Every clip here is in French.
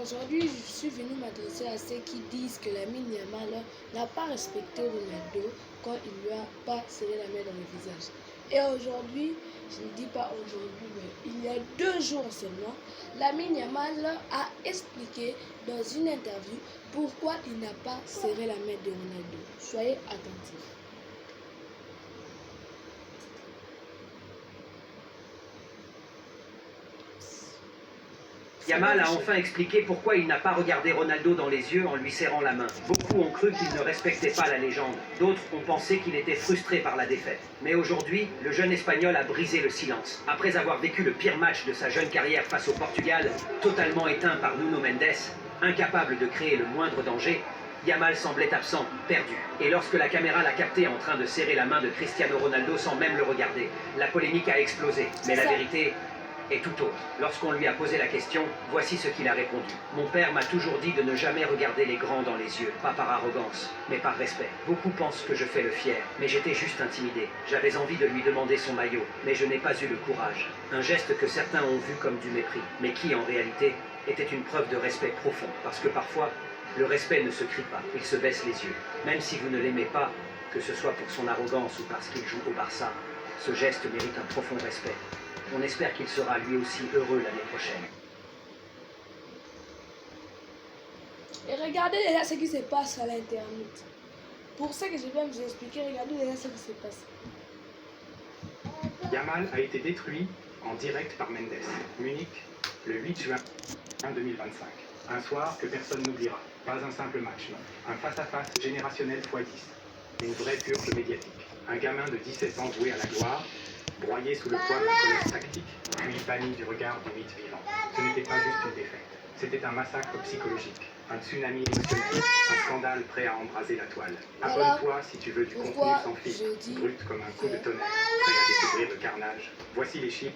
Aujourd'hui, je suis venu m'adresser à ceux qui disent que Lamine Yamal n'a pas respecté Ronaldo quand il ne lui a pas serré la main dans le visage. Et aujourd'hui, je ne dis pas aujourd'hui, mais il y a 2 jours seulement, Lamine Yamal a expliqué dans une interview pourquoi il n'a pas serré la main de Ronaldo. Soyez attentifs. Yamal a enfin expliqué pourquoi il n'a pas regardé Ronaldo dans les yeux en lui serrant la main. Beaucoup ont cru qu'il ne respectait pas la légende. D'autres ont pensé qu'il était frustré par la défaite. Mais aujourd'hui, le jeune Espagnol a brisé le silence. Après avoir vécu le pire match de sa jeune carrière face au Portugal, totalement éteint par Nuno Mendes, incapable de créer le moindre danger, Yamal semblait absent, perdu. Et lorsque la caméra l'a capté en train de serrer la main de Cristiano Ronaldo sans même le regarder, la polémique a explosé. Mais la vérité est tout autre. Lorsqu'on lui a posé la question, voici ce qu'il a répondu. Mon père m'a toujours dit de ne jamais regarder les grands dans les yeux, pas par arrogance, mais par respect. Beaucoup pensent que je fais le fier, mais j'étais juste intimidé. J'avais envie de lui demander son maillot, mais je n'ai pas eu le courage. Un geste que certains ont vu comme du mépris, mais qui en réalité était une preuve de respect profond, parce que parfois, le respect ne se crie pas, il se baisse les yeux. Même si vous ne l'aimez pas, que ce soit pour son arrogance ou parce qu'il joue au Barça, ce geste mérite un profond respect. On espère qu'il sera lui aussi heureux l'année prochaine. Et regardez déjà ce qui se passe à l'internet. Pour ça que je viens vous expliquer, regardez déjà ce qui se passe. Yamal a été détruit en direct par Mendes, Munich, le 8 juin 2025. Un soir que personne n'oubliera. Pas un simple match, non. Un face-à-face générationnel x10. Une vraie purge médiatique. Un gamin de 17 ans voué à la gloire, broyé sous le poids d'un colosse tactique, puis banni du regard du mythe vivant. Ce n'était pas juste une défaite. C'était un massacre psychologique, un tsunami émotionnel, un scandale prêt à embraser la toile. Abonne-toi si tu veux du contenu sans filtre, brut comme un coup de tonnerre, prêt à découvrir le carnage. Voici les chiffres.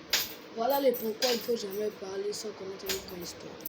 Voilà les pourquoi il ne faut jamais parler sans connaître notre histoire.